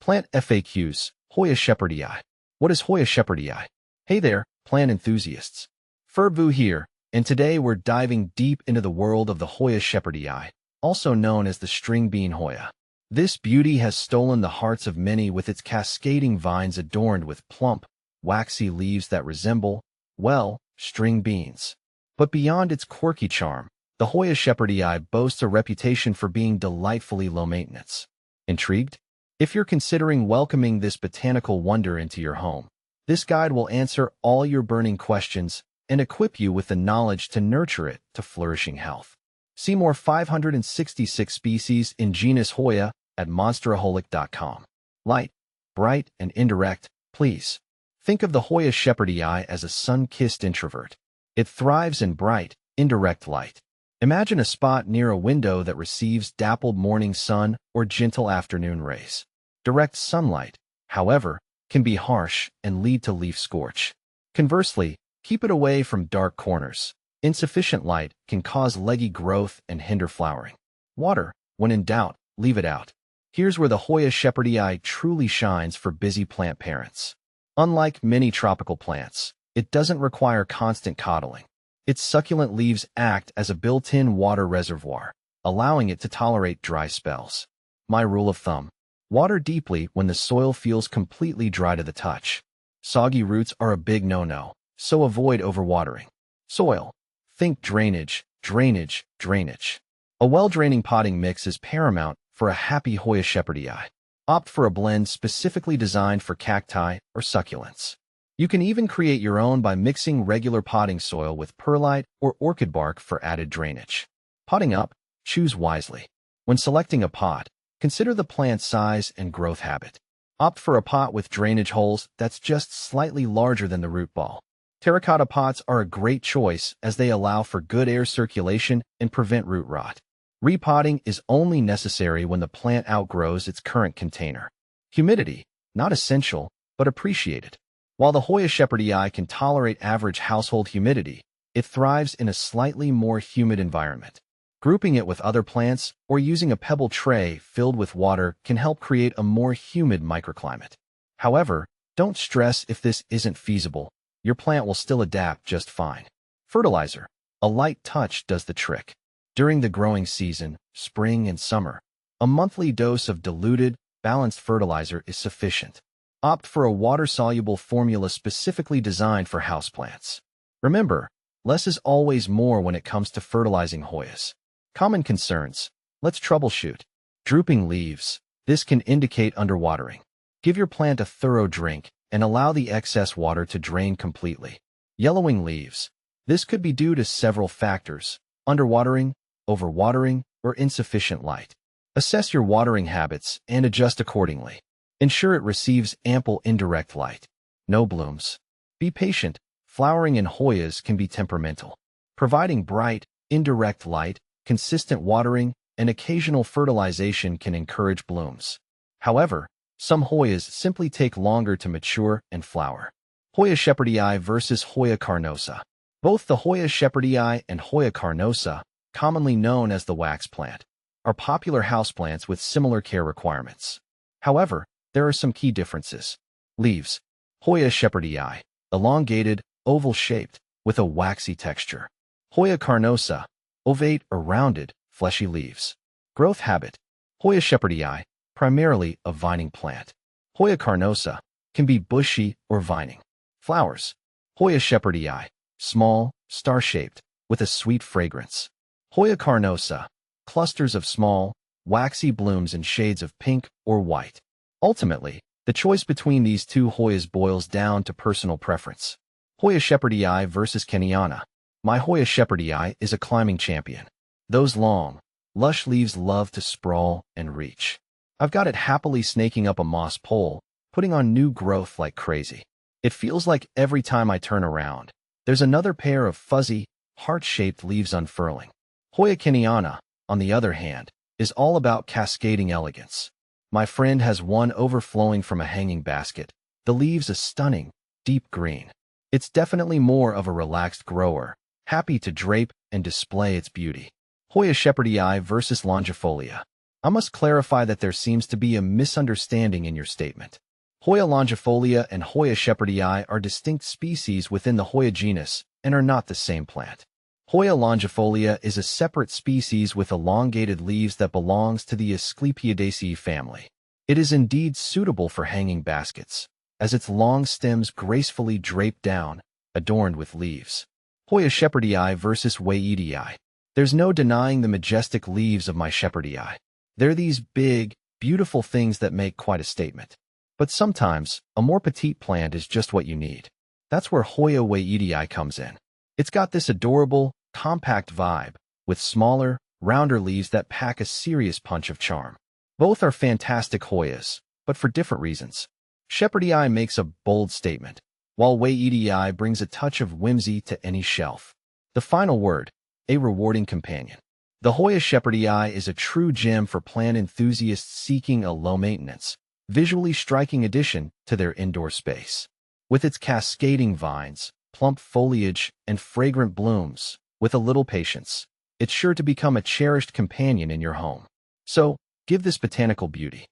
Plant FAQs, Hoya shepherdii. What is Hoya shepherdii? Hey there, plant enthusiasts. Shepherdii here, and today we're diving deep into the world of the Hoya shepherdii, also known as the string bean Hoya. This beauty has stolen the hearts of many with its cascading vines adorned with plump, waxy leaves that resemble, well, string beans. But beyond its quirky charm, the Hoya shepherdii boasts a reputation for being delightfully low maintenance. Intrigued? If you're considering welcoming this botanical wonder into your home, this guide will answer all your burning questions and equip you with the knowledge to nurture it to flourishing health. See more 566 species in genus Hoya at monsteraholic.com. Light, bright, and indirect, please. Think of the Hoya shepherdii as a sun-kissed introvert. It thrives in bright, indirect light. Imagine a spot near a window that receives dappled morning sun or gentle afternoon rays. Direct sunlight, however, can be harsh and lead to leaf scorch. Conversely, keep it away from dark corners. Insufficient light can cause leggy growth and hinder flowering. Water, when in doubt, leave it out. Here's where the Hoya shepherdii truly shines for busy plant parents. Unlike many tropical plants, it doesn't require constant coddling. Its succulent leaves act as a built-in water reservoir, allowing it to tolerate dry spells. My rule of thumb: water deeply when the soil feels completely dry to the touch. Soggy roots are a big no-no, so avoid overwatering. Soil: think drainage, drainage, drainage. A well-draining potting mix is paramount for a happy Hoya shepherdii. Opt for a blend specifically designed for cacti or succulents. You can even create your own by mixing regular potting soil with perlite or orchid bark for added drainage. Potting up, choose wisely. When selecting a pot, consider the plant's size and growth habit. Opt for a pot with drainage holes that's just slightly larger than the root ball. Terracotta pots are a great choice as they allow for good air circulation and prevent root rot. Repotting is only necessary when the plant outgrows its current container. Humidity, not essential, but appreciated. While the Hoya shepherdii can tolerate average household humidity, it thrives in a slightly more humid environment. Grouping it with other plants or using a pebble tray filled with water can help create a more humid microclimate. However, don't stress if this isn't feasible. Your plant will still adapt just fine. Fertilizer: a light touch does the trick. During the growing season, spring and summer, a monthly dose of diluted, balanced fertilizer is sufficient. Opt for a water-soluble formula specifically designed for houseplants. Remember, less is always more when it comes to fertilizing Hoyas. Common concerns: let's troubleshoot. Drooping leaves: this can indicate underwatering. Give your plant a thorough drink and allow the excess water to drain completely. Yellowing leaves: this could be due to several factors: underwatering, overwatering, or insufficient light. Assess your watering habits and adjust accordingly. Ensure it receives ample indirect light. No blooms: be patient. Flowering in Hoyas can be temperamental. Providing bright, indirect light, consistent watering, and occasional fertilization can encourage blooms. However, some Hoyas simply take longer to mature and flower. Hoya shepherdii versus Hoya carnosa. Both the Hoya shepherdii and Hoya carnosa, commonly known as the wax plant, are popular houseplants with similar care requirements. However, there are some key differences. Leaves: Hoya shepherdii, elongated, oval-shaped, with a waxy texture. Hoya carnosa, ovate or rounded, fleshy leaves. Growth habit: Hoya shepherdii, primarily a vining plant. Hoya carnosa can be bushy or vining. Flowers: Hoya shepherdii, small, star-shaped, with a sweet fragrance. Hoya carnosa, clusters of small, waxy blooms in shades of pink or white. Ultimately, the choice between these two Hoyas boils down to personal preference. Hoya shepherdii versus Kentiana. My Hoya shepherdii is a climbing champion. Those long, lush leaves love to sprawl and reach. I've got it happily snaking up a moss pole, putting on new growth like crazy. It feels like every time I turn around, there's another pair of fuzzy, heart-shaped leaves unfurling. Hoya Kentiana, on the other hand, is all about cascading elegance. My friend has one overflowing from a hanging basket, the leaves a stunning, deep green. It's definitely more of a relaxed grower, happy to drape and display its beauty. Hoya shepherdii versus Longifolia. I must clarify that there seems to be a misunderstanding in your statement. Hoya longifolia and Hoya shepherdii are distinct species within the Hoya genus and are not the same plant. Hoya longifolia is a separate species with elongated leaves that belongs to the Asclepiadaceae family. It is indeed suitable for hanging baskets, as its long stems gracefully drape down, adorned with leaves. Hoya shepherdii versus Wayetii. There's no denying the majestic leaves of my Shepherdii. They're these big, beautiful things that make quite a statement. But sometimes, a more petite plant is just what you need. That's where Hoya Wayetii comes in. It's got this adorable, compact vibe, with smaller, rounder leaves that pack a serious punch of charm. Both are fantastic Hoyas, but for different reasons. Shepherdii makes a bold statement, while Wayetii brings a touch of whimsy to any shelf. The final word, a rewarding companion. The Hoya shepherdii is a true gem for plant enthusiasts seeking a low-maintenance, visually striking addition to their indoor space. With its cascading vines, plump foliage, and fragrant blooms, with a little patience, it's sure to become a cherished companion in your home. So, give this botanical beauty